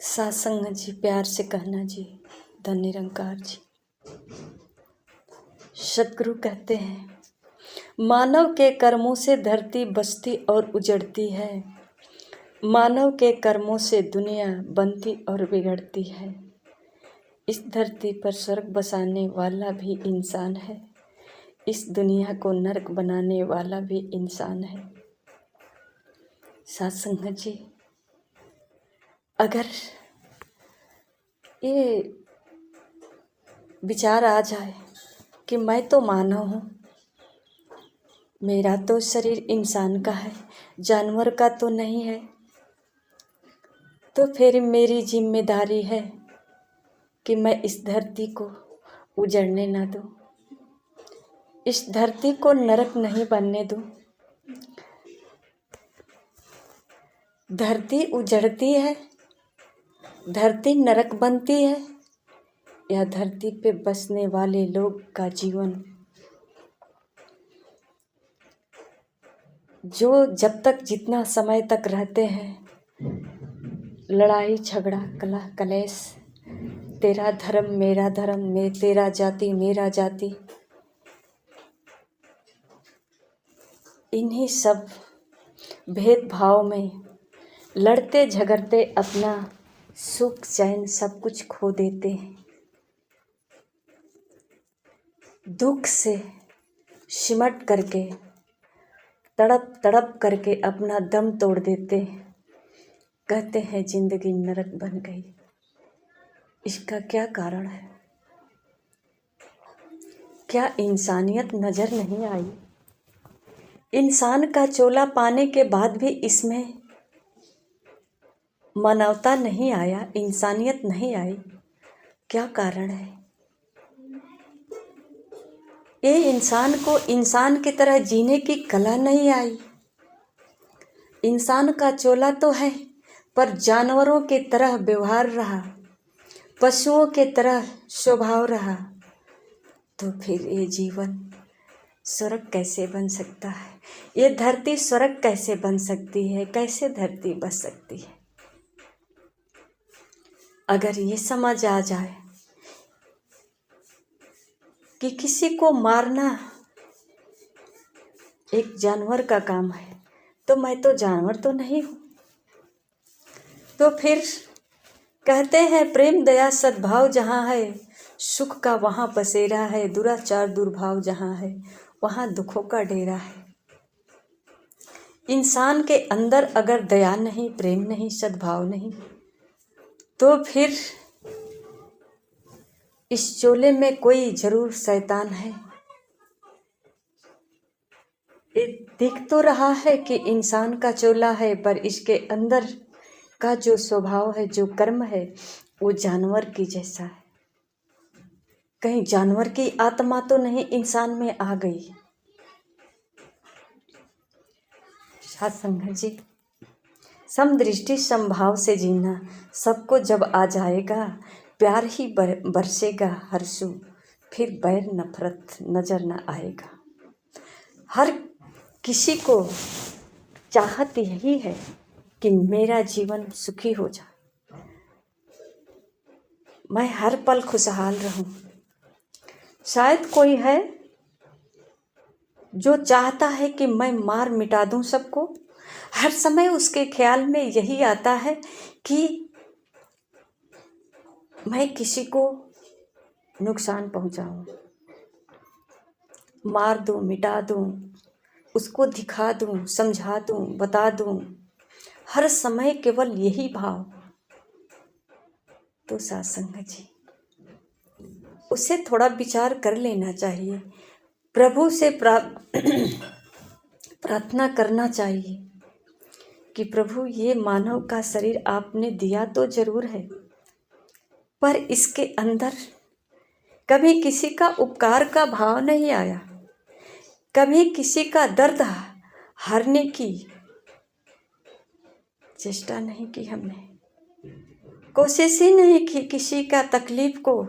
सत्संग जी, प्यार से कहना जी, धन निरंकार जी। सतगुरु कहते हैं, मानव के कर्मों से धरती बसती और उजड़ती है, मानव के कर्मों से दुनिया बनती और बिगड़ती है। इस धरती पर स्वर्ग बसाने वाला भी इंसान है, इस दुनिया को नरक बनाने वाला भी इंसान है। सत्संग जी, अगर ये विचार आ जाए कि मैं तो मानव हूँ, मेरा तो शरीर इंसान का है, जानवर का तो नहीं है, तो फिर मेरी जिम्मेदारी है कि मैं इस धरती को उजड़ने ना दूँ, इस धरती को नरक नहीं बनने दूँ। धरती उजड़ती है, धरती नरक बनती है, या धरती पे बसने वाले लोग का जीवन जो जब तक जितना समय तक रहते हैं, लड़ाई झगड़ा कलह कलेश, तेरा धर्म मेरा धर्म, तेरा जाति मेरा जाति, इन्हीं सब भेदभाव में लड़ते झगड़ते अपना सुख चैन सब कुछ खो देते हैं। दुख से सिमट करके तड़प तड़प करके अपना दम तोड़ देते हैं। कहते हैं जिंदगी नरक बन गई। इसका क्या कारण है? क्या इंसानियत नजर नहीं आई? इंसान का चोला पाने के बाद भी इसमें मानवता नहीं आया, इंसानियत नहीं आई। क्या कारण है? ये इंसान को इंसान की तरह जीने की कला नहीं आई। इंसान का चोला तो है, पर जानवरों की तरह व्यवहार रहा, पशुओं के तरह स्वभाव रहा, तो फिर ये जीवन स्वर्ग कैसे बन सकता है? ये धरती स्वर्ग कैसे बन सकती है? कैसे धरती बस सकती है? अगर ये समझ आ जाए कि किसी को मारना एक जानवर का काम है, तो मैं तो जानवर तो नहीं हूँ। तो फिर कहते हैं प्रेम दया सद्भाव जहाँ है, सुख का वहाँ बसेरा है, दुराचार दुर्भाव जहाँ है, वहाँ दुखों का डेरा है। इंसान के अंदर अगर दया नहीं, प्रेम नहीं, सद्भाव नहीं, तो फिर इस चोले में कोई जरूर शैतान है। ये दिख तो रहा है कि इंसान का चोला है, पर इसके अंदर का जो स्वभाव है, जो कर्म है, वो जानवर की जैसा है। कहीं जानवर की आत्मा तो नहीं इंसान में आ गई? सत्संग जी, समदृष्टि समभाव से जीना सबको जब आ जाएगा, प्यार ही बरसेगा हर्षु, फिर बैर नफरत नजर न आएगा। हर किसी को चाहत यही है कि मेरा जीवन सुखी हो जाए, मैं हर पल खुशहाल रहूं। शायद कोई है जो चाहता है कि मैं मार मिटा दूं सबको। हर समय उसके ख्याल में यही आता है कि मैं किसी को नुकसान पहुंचाऊं, मार दूं, मिटा दूं, उसको दिखा दूं, समझा दूं, बता दूं। हर समय केवल यही भाव। तो सत्संग जी, उसे थोड़ा विचार कर लेना चाहिए। प्रभु से प्रार्थना करना चाहिए कि प्रभु, ये मानव का शरीर आपने दिया तो जरूर है, पर इसके अंदर कभी किसी का उपकार का भाव नहीं आया, कभी किसी का दर्द हरने की चेष्टा नहीं की, हमने कोशिश ही नहीं की। किसी का तकलीफ को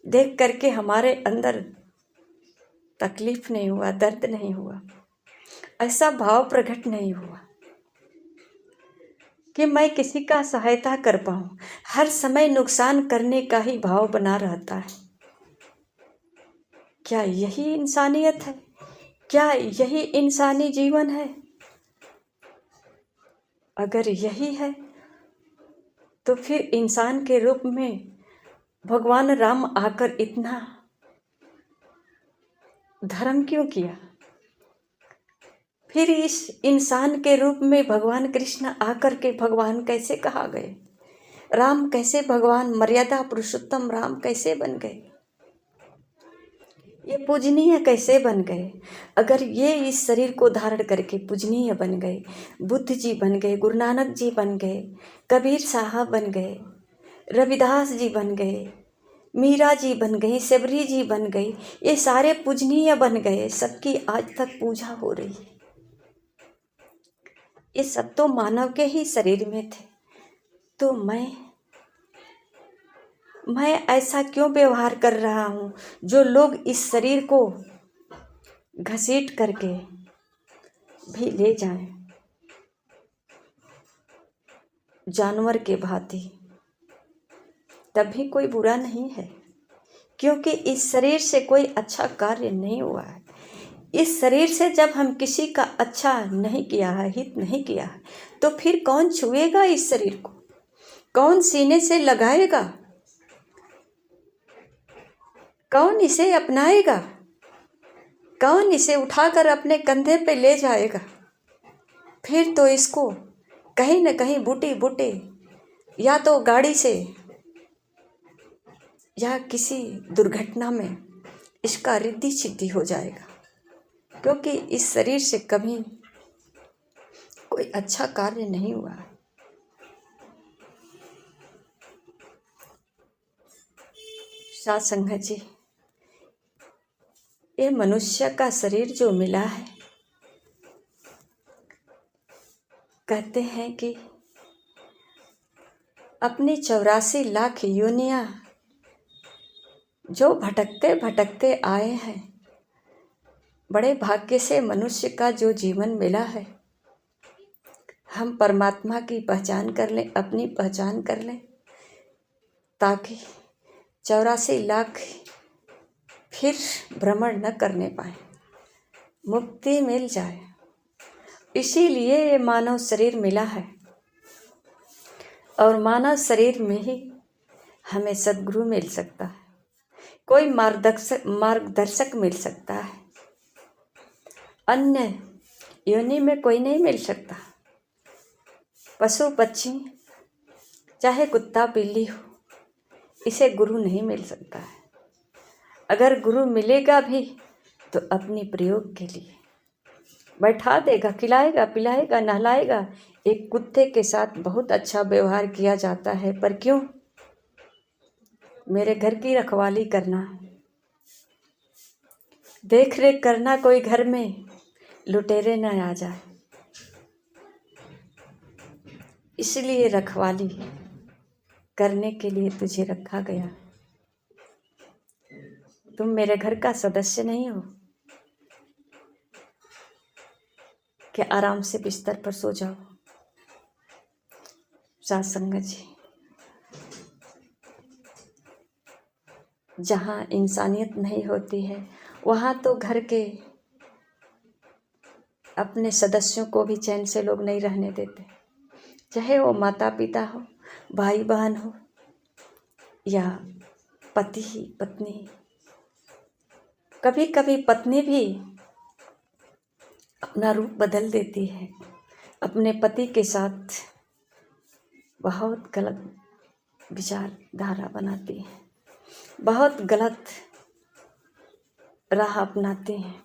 देख करके हमारे अंदर तकलीफ नहीं हुआ, दर्द नहीं हुआ, ऐसा भाव प्रकट नहीं हुआ कि मैं किसी का सहायता कर पाऊँ। हर समय नुकसान करने का ही भाव बना रहता है। क्या यही इंसानियत है? क्या यही इंसानी जीवन है? अगर यही है तो फिर इंसान के रूप में भगवान राम आकर इतना धर्म क्यों किया? फिर इस इंसान के रूप में भगवान कृष्ण आकर के भगवान कैसे कहा गए? राम कैसे भगवान, मर्यादा पुरुषोत्तम राम कैसे बन गए? ये पूजनीय कैसे बन गए? अगर ये इस शरीर को धारण करके पूजनीय बन गए, बुद्ध जी बन गए, गुरु नानक जी बन गए, कबीर साहब बन गए, रविदास जी बन गए, मीरा जी बन गई, सबरी जी बन गई, ये सारे पूजनीय बन गए, सबकी आज तक पूजा हो रही है। ये सब तो मानव के ही शरीर में थे। तो मैं ऐसा क्यों व्यवहार कर रहा हूँ जो लोग इस शरीर को घसीट करके भी ले जाएं जानवर के भांति? तभी कोई बुरा नहीं है, क्योंकि इस शरीर से कोई अच्छा कार्य नहीं हुआ है। इस शरीर से जब हम किसी का अच्छा नहीं किया है, हित नहीं किया है, तो फिर कौन छुएगा इस शरीर को? कौन सीने से लगाएगा? कौन इसे अपनाएगा? कौन इसे उठाकर अपने कंधे पे ले जाएगा? फिर तो इसको कहीं न कहीं बूटे बूटे या तो गाड़ी से या किसी दुर्घटना में इसका रिद्धि सिद्धि हो जाएगा, क्योंकि इस शरीर से कभी कोई अच्छा कार्य नहीं हुआ है। साथ संगत जी, ये मनुष्य का शरीर जो मिला है, कहते हैं कि अपनी 84 लाख योनियां जो भटकते भटकते आए हैं, बड़े भाग्य से मनुष्य का जो जीवन मिला है, हम परमात्मा की पहचान कर लें, अपनी पहचान कर लें, ताकि 84 लाख फिर भ्रमण न करने पाए, मुक्ति मिल जाए। इसीलिए ये मानव शरीर मिला है, और मानव शरीर में ही हमें सद्गुरु मिल सकता है, कोई मार्गदर्शक मिल सकता है। अन्य योनि में कोई नहीं मिल सकता। पशु पक्षी, चाहे कुत्ता बिल्ली हो, इसे गुरु नहीं मिल सकता है। अगर गुरु मिलेगा भी तो अपनी प्रयोग के लिए बैठा देगा, खिलाएगा, पिलाएगा, नहलाएगा। एक कुत्ते के साथ बहुत अच्छा व्यवहार किया जाता है, पर क्यों? मेरे घर की रखवाली करना, देख रेख करना, कोई घर में लुटेरे न आ जाए, इसलिए रखवाली करने के लिए तुझे रखा गया। तुम मेरे घर का सदस्य नहीं हो कि आराम से बिस्तर पर सो जाओ। साथ संगत जी, जहाँ इंसानियत नहीं होती है, वहाँ तो घर के अपने सदस्यों को भी चैन से लोग नहीं रहने देते, चाहे वो माता पिता हो, भाई बहन हो, या पति पत्नी। कभी कभी पत्नी भी अपना रूप बदल देती है, अपने पति के साथ बहुत गलत विचारधारा बनाती है, बहुत गलत राह अपनाते हैं।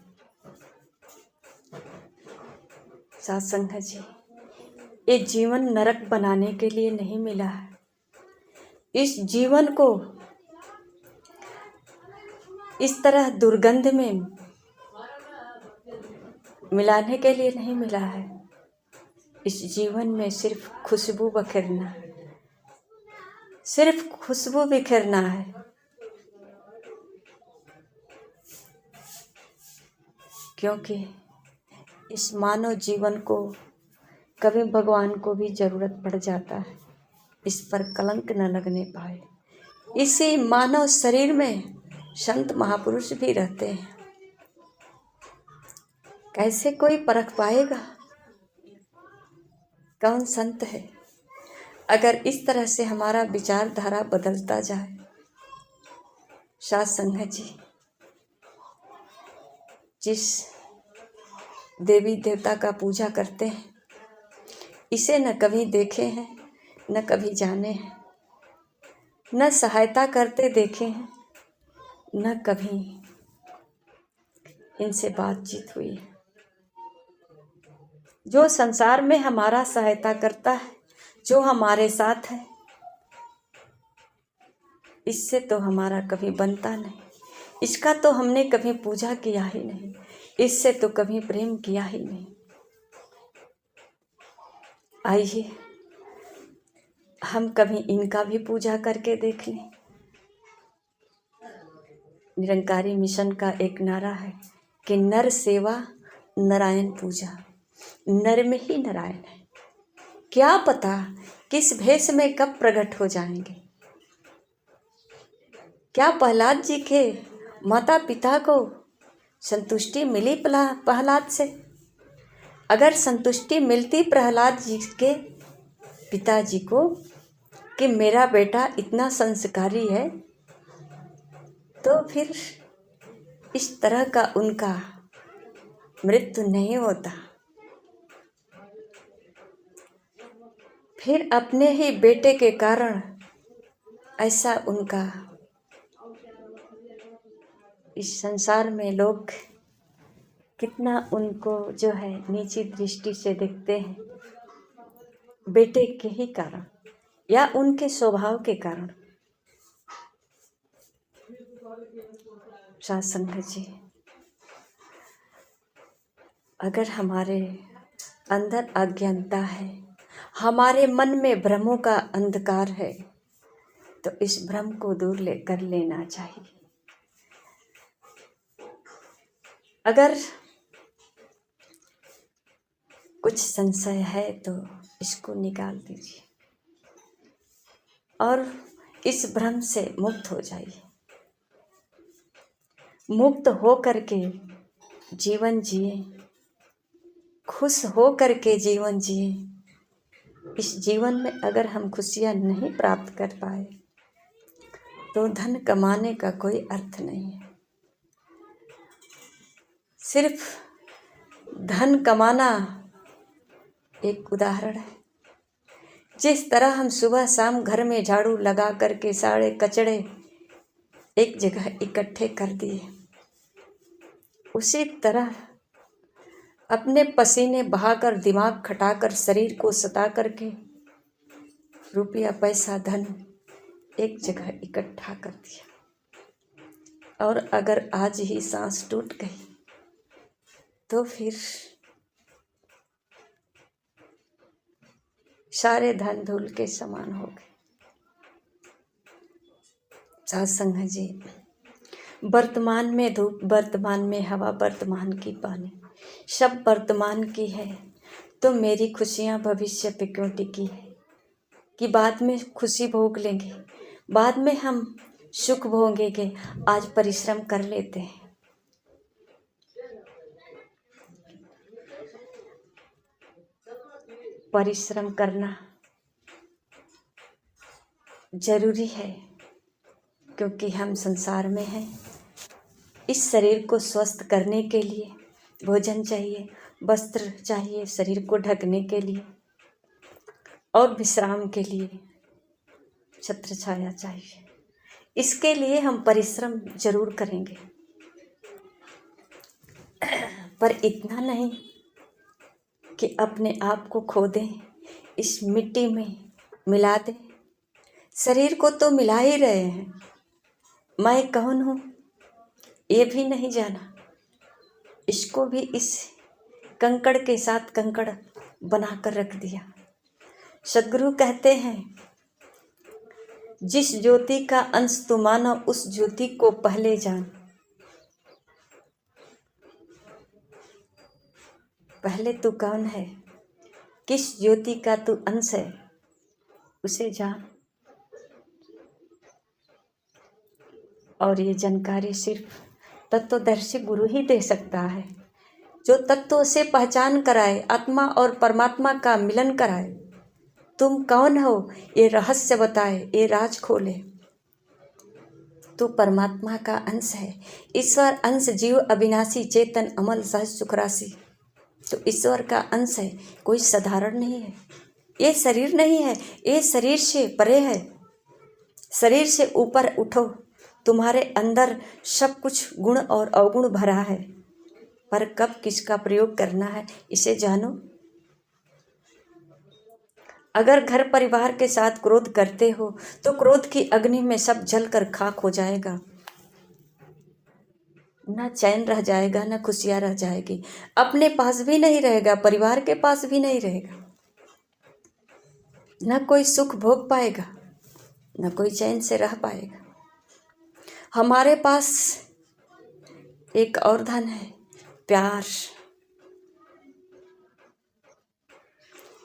साथ संगत जी, ये जीवन नरक बनाने के लिए नहीं मिला है। इस जीवन को इस तरह दुर्गंध में मिलाने के लिए नहीं मिला है। इस जीवन में सिर्फ खुशबू बखेरना, सिर्फ खुशबू बिखेरना है। क्योंकि इस मानव जीवन को कभी भगवान को भी जरूरत पड़ जाता है, इस पर कलंक न लगने पाए। इसी मानव शरीर में संत महापुरुष भी रहते हैं। कैसे कोई परख पाएगा कौन संत है? अगर इस तरह से हमारा विचारधारा बदलता जाए। साध संगत जी, जिस देवी देवता का पूजा करते हैं, इसे न कभी देखे हैं, न कभी जाने हैं, न सहायता करते देखे हैं, न कभी इनसे बातचीत हुई है। जो संसार में हमारा सहायता करता है, जो हमारे साथ है, इससे तो हमारा कभी बनता नहीं। इसका तो हमने कभी पूजा किया ही नहीं, इससे तो कभी प्रेम किया ही नहीं। आइए हम कभी इनका भी पूजा करके देख लें। निरंकारी मिशन का एक नारा है कि नर सेवा नारायण पूजा। नर में ही नारायण है। क्या पता किस भेष में कब प्रकट हो जाएंगे। क्या प्रहलाद जी के माता पिता को संतुष्टि मिली प्रहलाद से? अगर संतुष्टि मिलती प्रहलाद जी के पिताजी को कि मेरा बेटा इतना संस्कारी है, तो फिर इस तरह का उनका मृत्यु नहीं होता। फिर अपने ही बेटे के कारण ऐसा उनका इस संसार में लोग कितना उनको जो है नीची दृष्टि से देखते हैं, बेटे के ही कारण या उनके स्वभाव के कारण। साध संगत जी, अगर हमारे अंदर अज्ञानता है, हमारे मन में भ्रमों का अंधकार है, तो इस भ्रम को दूर कर लेना चाहिए। अगर कुछ संशय है तो इसको निकाल दीजिए और इस भ्रम से मुक्त हो जाइए। मुक्त हो करके जीवन जिए, खुश हो करके जीवन जिए। इस जीवन में अगर हम खुशियाँ नहीं प्राप्त कर पाए तो धन कमाने का कोई अर्थ नहीं है। सिर्फ धन कमाना एक उदाहरण है। जिस तरह हम सुबह शाम घर में झाड़ू लगा करके सारे कचड़े एक जगह इकट्ठे कर दिए, उसी तरह अपने पसीने बहाकर, दिमाग खटाकर, शरीर को सता करके रुपया पैसा धन एक जगह इकट्ठा कर दिया। और अगर आज ही सांस टूट गई तो फिर सारे धन धूल के समान हो गए। साध संगत जी, वर्तमान में धूप, वर्तमान में हवा, वर्तमान की पानी, सब वर्तमान की है, तो मेरी खुशियाँ भविष्य पे क्यों टिकी है कि बाद में खुशी भोग लेंगे, बाद में हम सुख भोगेंगे। आज परिश्रम कर लेते हैं। परिश्रम करना जरूरी है, क्योंकि हम संसार में हैं। इस शरीर को स्वस्थ करने के लिए भोजन चाहिए, वस्त्र चाहिए, शरीर को ढकने के लिए और विश्राम के लिए छत्र छाया चाहिए। इसके लिए हम परिश्रम जरूर करेंगे, पर इतना नहीं कि अपने आप को खो दें, इस मिट्टी में मिला दें। शरीर को तो मिला ही रहे हैं, मैं कौन हूँ ये भी नहीं जाना। इसको भी इस कंकड़ के साथ कंकड़ बनाकर रख दिया। सद्गुरु कहते हैं, जिस ज्योति का अंश तू मानो, उस ज्योति को पहले जान। पहले तू कौन है किस ज्योति का तू अंश है उसे जान। और ये जानकारी सिर्फ तत्वदर्शी गुरु ही दे सकता है, जो तत्वों से पहचान कराए, आत्मा और परमात्मा का मिलन कराए। तुम कौन हो ये रहस्य बताए, ये राज खोले। तू परमात्मा का अंश है, ईश्वर अंश, जीव अविनाशी, चेतन अमल सहज सुखराशि। तो ईश्वर का अंश है, कोई साधारण नहीं है। ये शरीर नहीं है, ये शरीर से परे है। शरीर से ऊपर उठो, तुम्हारे अंदर सब कुछ गुण और अवगुण भरा है, पर कब किसका प्रयोग करना है इसे जानो। अगर घर परिवार के साथ क्रोध करते हो तो क्रोध की अग्नि में सब जलकर खाक हो जाएगा। ना चैन रह जाएगा, ना खुशियाँ रह जाएगी, अपने पास भी नहीं रहेगा, परिवार के पास भी नहीं रहेगा, ना कोई सुख भोग पाएगा, ना कोई चैन से रह पाएगा। हमारे पास एक और धन है, प्यार।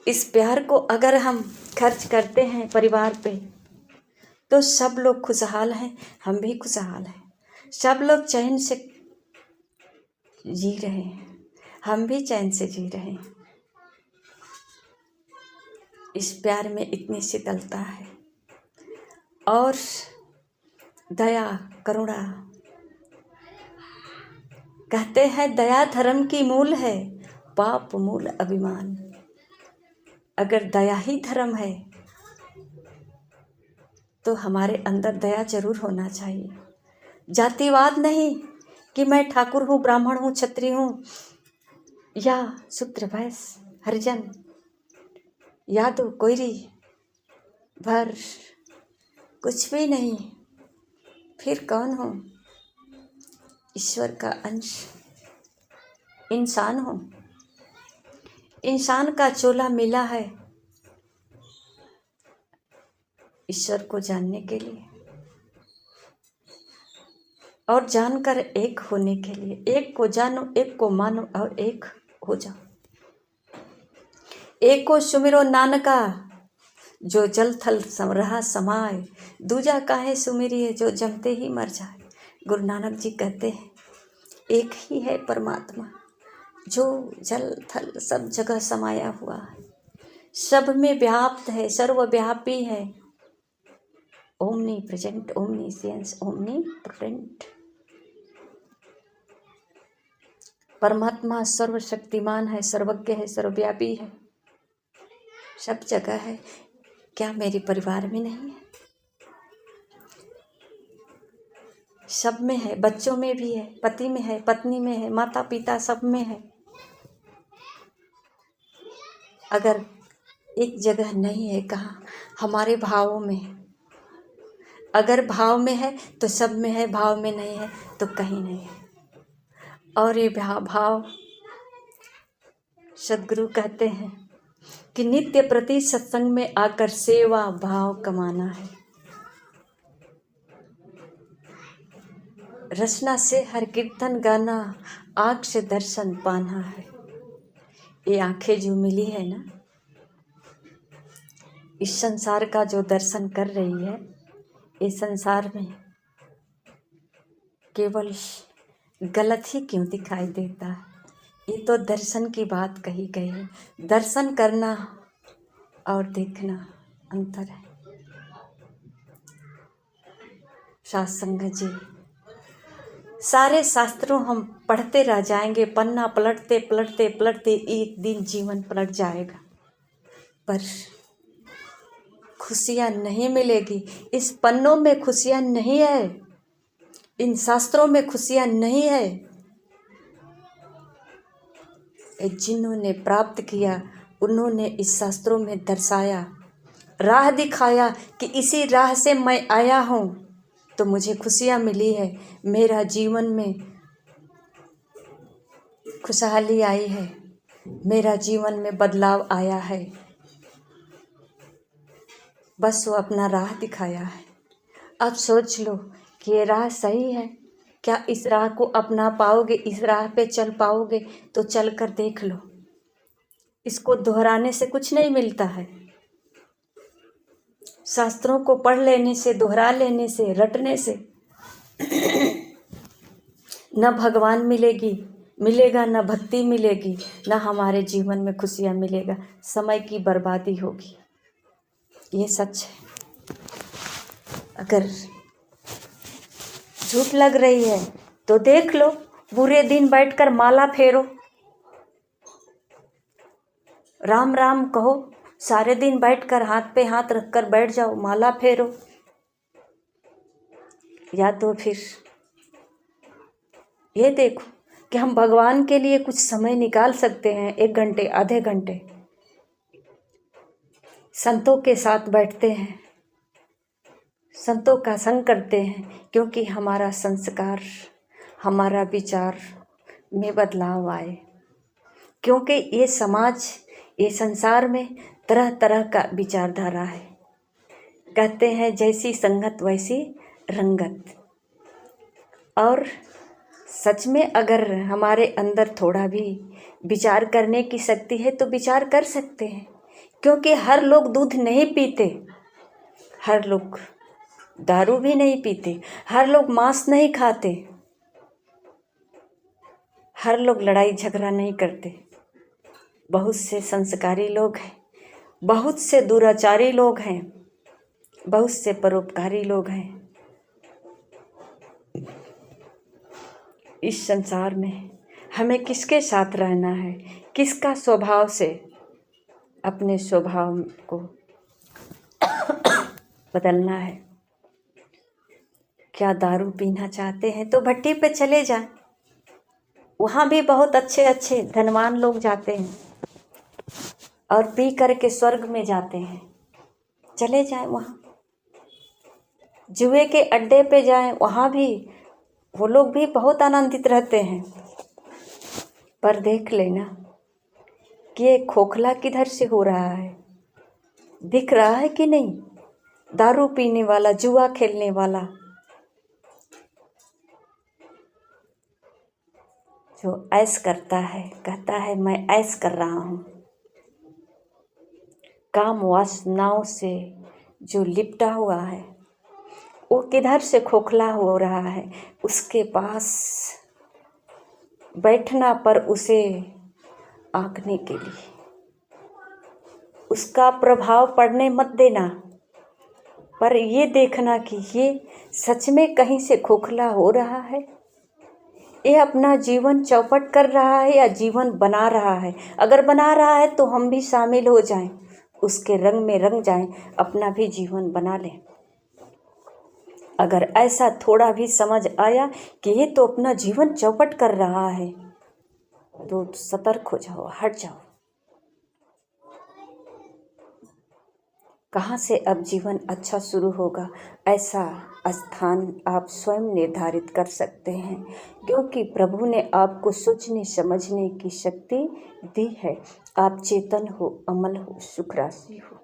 इस प्यार को अगर हम खर्च करते हैं परिवार पे तो सब लोग खुशहाल हैं, हम भी खुशहाल हैं। सब लोग चैन से जी रहे हैं, हम भी चैन से जी रहे हैं। इस प्यार में इतनी शीतलता है और दया, करुणा। कहते हैं दया धर्म की मूल है, पाप मूल अभिमान। अगर दया ही धर्म है तो हमारे अंदर दया जरूर होना चाहिए। जातिवाद नहीं कि मैं ठाकुर हूँ, ब्राह्मण हूँ, क्षत्रिय हूँ या शूद्र, वैश्य, हरिजन, यादव, कोयरी, भर, कुछ भी नहीं। फिर कौन हो? ईश्वर का अंश, इंसान हो। इंसान का चोला मिला है ईश्वर को जानने के लिए और जानकर एक होने के लिए। एक को जानो, एक को मानो और एक हो जाओ। एक को सुमिरो नानका जो जल थल रहा समाए, दूजा काहे सुमिरिए जो जमते ही मर जाए। गुरु नानक जी कहते हैं एक ही है परमात्मा जो जल थल सब जगह समाया हुआ है, सब में व्याप्त है, सर्वव्यापी है। Omni present, omniscience, omni potent. परमात्मा सर्वशक्तिमान है, सर्वज्ञ है, सर्वव्यापी है, सब जगह है। क्या मेरे परिवार में नहीं है? सब में है, बच्चों में भी है, पति में है, पत्नी में है, माता पिता सब में है। अगर एक जगह नहीं है, कहाँ? हमारे भावों में। अगर भाव में है तो सब में है, भाव में नहीं है तो कहीं नहीं है। और ये भाव सद्गुरु कहते हैं कि नित्य प्रति सत्संग में आकर सेवा भाव कमाना है। रचना से हर कीर्तन गाना, आँख से दर्शन पाना है। ये आँखें जो मिली है ना, इस संसार का जो दर्शन कर रही है, इस संसार में केवल गलत ही क्यों दिखाई देता है? ये तो दर्शन की बात कही गई है। दर्शन करना और देखना अंतर है। सत्संग जी, सारे शास्त्रों हम पढ़ते रह जाएंगे, पन्ना पलटते पलटते पलटते एक दिन जीवन पलट जाएगा, पर खुशियाँ नहीं मिलेगी। इस पन्नों में खुशियाँ नहीं है, इन शास्त्रों में खुशियाँ नहीं है। जिन्होंने प्राप्त किया उन्होंने इस शास्त्रों में दर्शाया, राह दिखाया कि इसी राह से मैं आया हूँ तो मुझे खुशियाँ मिली है, मेरा जीवन में खुशहाली आई है, मेरा जीवन में बदलाव आया है। बस वो अपना राह दिखाया है। अब सोच लो कि ये राह सही है क्या? इस राह को अपना पाओगे? इस राह पे चल पाओगे? तो चल कर देख लो। इसको दोहराने से कुछ नहीं मिलता है। शास्त्रों को पढ़ लेने से, दोहरा लेने से, रटने से न भगवान मिलेगा, न भक्ति मिलेगी, न हमारे जीवन में खुशियाँ मिलेगा, समय की बर्बादी होगी। ये सच है। अगर झूठ लग रही है तो देख लो, पूरे दिन बैठकर माला फेरो, राम राम कहो, सारे दिन बैठकर हाथ पे हाथ रखकर बैठ जाओ, माला फेरो। या तो फिर ये देखो कि हम भगवान के लिए कुछ समय निकाल सकते हैं, 1 घंटे, आधे घंटे संतों के साथ बैठते हैं, संतों का संग करते हैं, क्योंकि हमारा संस्कार, हमारा विचार में बदलाव आए। क्योंकि ये समाज, ये संसार में तरह तरह का विचारधारा है। कहते हैं जैसी संगत वैसी रंगत। और सच में अगर हमारे अंदर थोड़ा भी विचार करने की शक्ति है तो विचार कर सकते हैं। क्योंकि हर लोग दूध नहीं पीते, हर लोग दारू भी नहीं पीते, हर लोग मांस नहीं खाते, हर लोग लड़ाई झगड़ा नहीं करते। बहुत से संस्कारी लोग हैं, बहुत से दुराचारी लोग हैं, बहुत से परोपकारी लोग हैं। इस संसार में हमें किसके साथ रहना है, किसका स्वभाव से अपने स्वभाव को बदलना है। क्या दारू पीना चाहते हैं तो भट्टी पे चले जाएं, वहाँ भी बहुत अच्छे अच्छे धनवान लोग जाते हैं और पी करके स्वर्ग में जाते हैं। चले जाएं वहाँ। जुए के अड्डे पे जाएं, वहाँ भी वो लोग भी बहुत आनंदित रहते हैं। पर देख लेना कि ये खोखला किधर से हो रहा है, दिख रहा है कि नहीं? दारू पीने वाला, जुआ खेलने वाला, जो ऐश करता है, कहता है मैं ऐश कर रहा हूँ, काम वासनाओं से जो लिपटा हुआ है, वो किधर से खोखला हो रहा है। उसके पास बैठना पर उसे आंकने के लिए, उसका प्रभाव पड़ने मत देना, पर ये देखना कि ये सच में कहीं से खोखला हो रहा है, ये अपना जीवन चौपट कर रहा है या जीवन बना रहा है। अगर बना रहा है तो हम भी शामिल हो जाएं, उसके रंग में रंग जाएं, अपना भी जीवन बना लें। अगर ऐसा थोड़ा भी समझ आया कि ये तो अपना जीवन चौपट कर रहा है, तो सतर्क हो जाओ, हट जाओ। कहाँ से अब जीवन अच्छा शुरू होगा, ऐसा स्थान आप स्वयं निर्धारित कर सकते हैं, क्योंकि प्रभु ने आपको सोचने समझने की शक्ति दी है। आप चेतन हो, अमल हो, सुख राशि हो।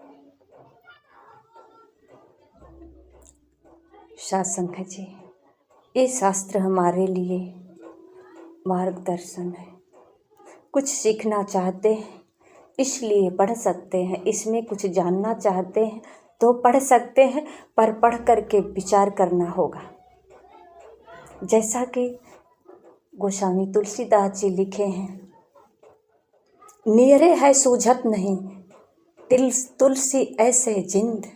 शासन है जी, ये शास्त्र हमारे लिए मार्गदर्शन है। कुछ सीखना चाहते हैं इसलिए पढ़ सकते हैं, इसमें कुछ जानना चाहते हैं तो पढ़ सकते हैं, पर पढ़ करके विचार करना होगा। जैसा कि गोस्वामी तुलसीदास जी लिखे हैं, नियरे है सूझत नहीं, तुलसी ऐसे जिंद।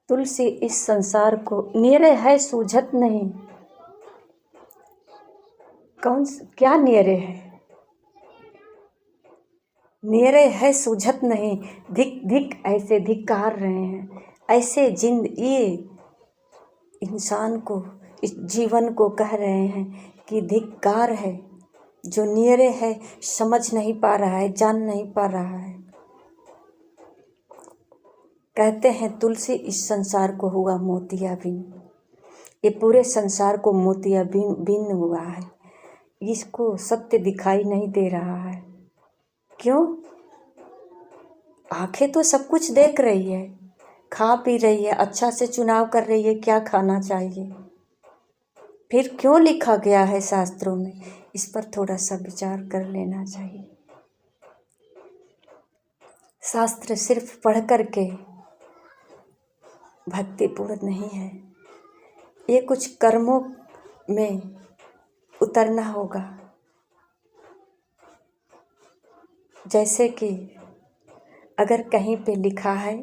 तुलसी इस संसार को नियरे है सूझत नहीं। क्या नियरे है? नियरे है सूझत नहीं, धिक धिक ऐसे धिक्कार रहे हैं, ऐसे जिंद। ये इंसान को, इस जीवन को कह रहे हैं कि धिक्कार है, जो नियरे है, समझ नहीं पा रहा है, जान नहीं पा रहा है। कहते हैं तुलसी इस संसार को हुआ मोतियाबिंद, ये पूरे संसार को मोतियाबिंद हुआ है। इसको सत्य दिखाई नहीं दे रहा है। क्यों? आंखें तो सब कुछ देख रही है, खा पी रही है, अच्छा से चुनाव कर रही है क्या खाना चाहिए। फिर क्यों लिखा गया है शास्त्रों में इस पर थोड़ा सा विचार कर लेना चाहिए। शास्त्र सिर्फ पढ़ कर के भक्तिपूर्ण नहीं है, ये कुछ कर्मों में उतरना होगा। जैसे कि अगर कहीं पे लिखा है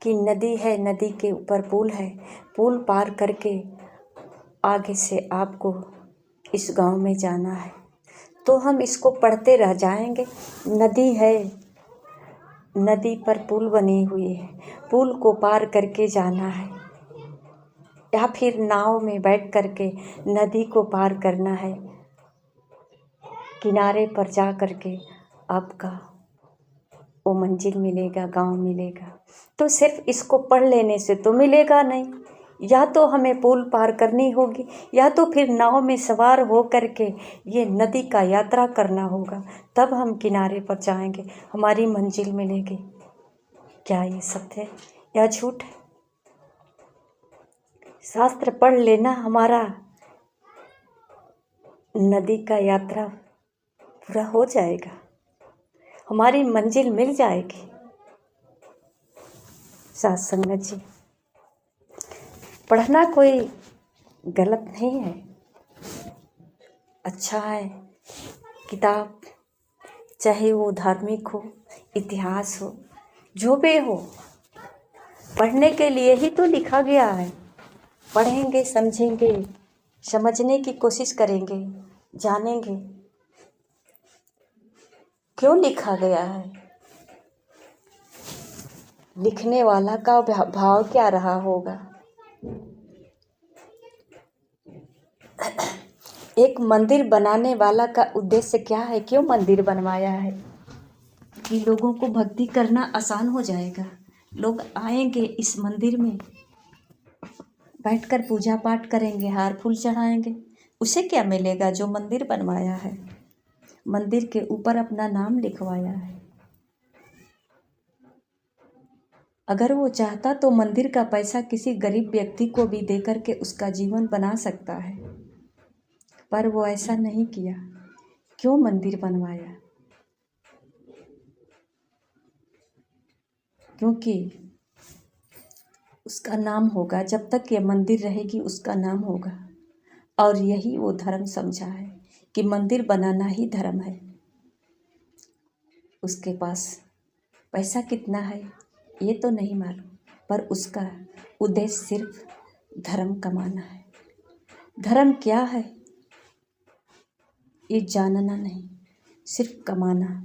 कि नदी है, नदी के ऊपर पुल है, पुल पार करके आगे से आपको इस गांव में जाना है, तो हम इसको पढ़ते रह जाएंगे। नदी है, नदी पर पुल बनी हुई है, पुल को पार करके जाना है, या फिर नाव में बैठ करके नदी को पार करना है, किनारे पर जा करके आपका वो मंजिल मिलेगा, गांव मिलेगा। तो सिर्फ इसको पढ़ लेने से तो मिलेगा नहीं, या तो हमें पुल पार करनी होगी, या तो फिर नाव में सवार हो करके ये नदी का यात्रा करना होगा, तब हम किनारे पर जाएंगे, हमारी मंजिल मिलेगी। क्या ये सत्य है या झूठ है? शास्त्र पढ़ लेना हमारा नदी का यात्रा पूरा हो जाएगा, हमारी मंजिल मिल जाएगी। साथ संगत जी, पढ़ना कोई गलत नहीं है, अच्छा है। किताब चाहे वो धार्मिक हो, इतिहास हो, जो भी हो, पढ़ने के लिए ही तो लिखा गया है। पढ़ेंगे, समझेंगे, समझने की कोशिश करेंगे, जानेंगे क्यों लिखा गया है, लिखने वाला का भाव क्या रहा होगा। एक मंदिर बनाने वाला का उद्देश्य क्या है, क्यों मंदिर बनवाया है? कि लोगों को भक्ति करना आसान हो जाएगा, लोग आएंगे इस मंदिर में, बैठकर पूजा पाठ करेंगे, हार फूल चढ़ाएंगे। उसे क्या मिलेगा? जो मंदिर बनवाया है, मंदिर के ऊपर अपना नाम लिखवाया है। अगर वो चाहता तो मंदिर का पैसा किसी गरीब व्यक्ति को भी दे करके उसका जीवन बना सकता है, पर वो ऐसा नहीं किया। क्यों मंदिर बनवाया? क्योंकि उसका नाम होगा, जब तक ये मंदिर रहेगी उसका नाम होगा। और यही वो धर्म समझा है कि मंदिर बनाना ही धर्म है। उसके पास पैसा कितना है ये तो नहीं मालूम, पर उसका उद्देश्य सिर्फ धर्म कमाना है। धर्म क्या है ये जानना नहीं, सिर्फ कमाना।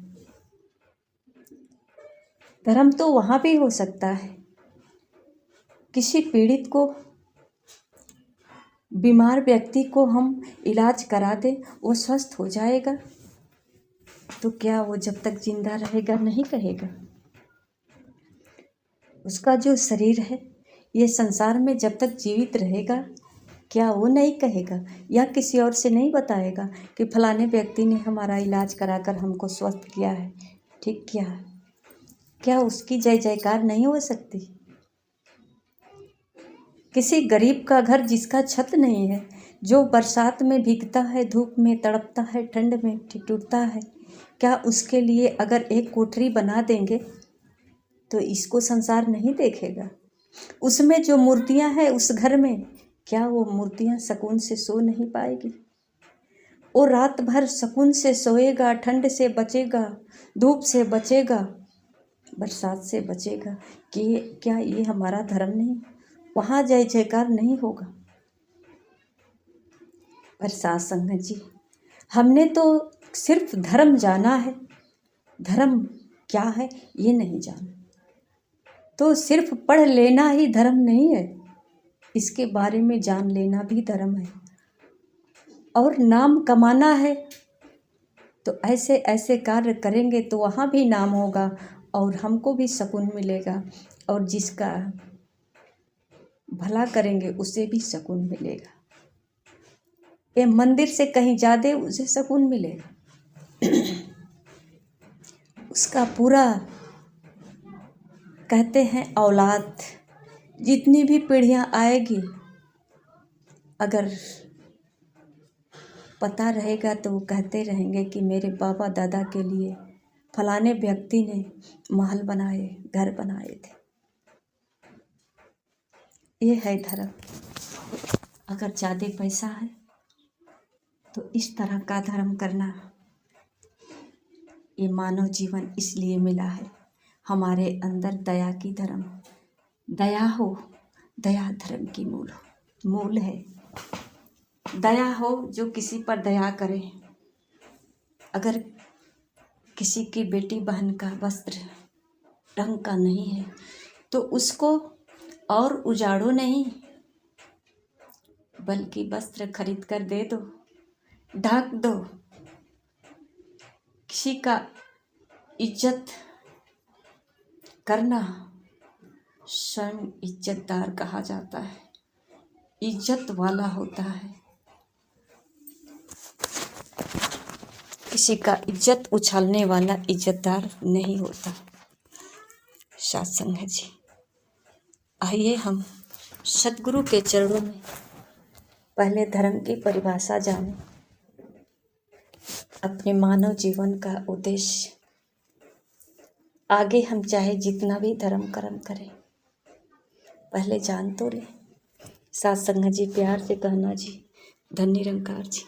धर्म तो वहाँ भी हो सकता है, किसी पीड़ित को, बीमार व्यक्ति को हम इलाज करा दें, वो स्वस्थ हो जाएगा, तो क्या वो जब तक जिंदा रहेगा नहीं कहेगा? उसका जो शरीर है ये संसार में जब तक जीवित रहेगा, क्या वो नहीं कहेगा या किसी और से नहीं बताएगा कि फलाने व्यक्ति ने हमारा इलाज कराकर हमको स्वस्थ किया है, ठीक किया है? क्या उसकी जय जयकार नहीं हो सकती? किसी गरीब का घर जिसका छत नहीं है, जो बरसात में भीगता है, धूप में तड़पता है, ठंड में ठिठुरता है, क्या उसके लिए अगर एक कोठरी बना देंगे तो इसको संसार नहीं देखेगा? उसमें जो मूर्तियां हैं उस घर में, क्या वो मूर्तियां सुकून से सो नहीं पाएगी? वो रात भर सुकून से सोएगा, ठंड से बचेगा, धूप से बचेगा, बरसात से बचेगा। कि क्या ये हमारा धर्म नहीं? वहाँ जय जयकार नहीं होगा। पर साथ संगत जी, हमने तो सिर्फ धर्म जाना है, धर्म क्या है ये नहीं जाना। तो सिर्फ पढ़ लेना ही धर्म नहीं है, इसके बारे में जान लेना भी धर्म है। और नाम कमाना है तो ऐसे ऐसे कार्य करेंगे तो वहाँ भी नाम होगा और हमको भी सुकून मिलेगा, और जिसका भला करेंगे उसे भी सुकून मिलेगा। ये मंदिर से कहीं ज़्यादा उसे सुकून मिलेगा। उसका पूरा कहते हैं औलाद, जितनी भी पीढ़ियाँ आएगी, अगर पता रहेगा तो वो कहते रहेंगे कि मेरे बाबा दादा के लिए फलाने व्यक्ति ने महल बनाए, घर बनाए थे। ये है धर्म। अगर ज़्यादा पैसा है तो इस तरह का धर्म करना। ये मानव जीवन इसलिए मिला है, हमारे अंदर दया की धर्म, दया हो, दया धर्म की मूल है। दया हो जो किसी पर दया करे। अगर किसी की बेटी बहन का वस्त्र ढंग का नहीं है तो उसको और उजाड़ो नहीं, बल्कि वस्त्र खरीद कर दे दो, ढक दो। किसी का इज्जत करना स्वयं इज्जतदार कहा जाता है, इज्जत वाला होता है। किसी का इज्जत उछालने वाला इज्जतदार नहीं होता। सत्संग है जी। आइए हम सद्गुरु के चरणों में पहले धर्म की परिभाषा जानें, अपने मानव जीवन का उद्देश्य। आगे हम चाहे जितना भी धर्म कर्म करें, पहले जान तो लें। सत्संग जी, प्यार से कहना जी। धन्य निरंकार जी।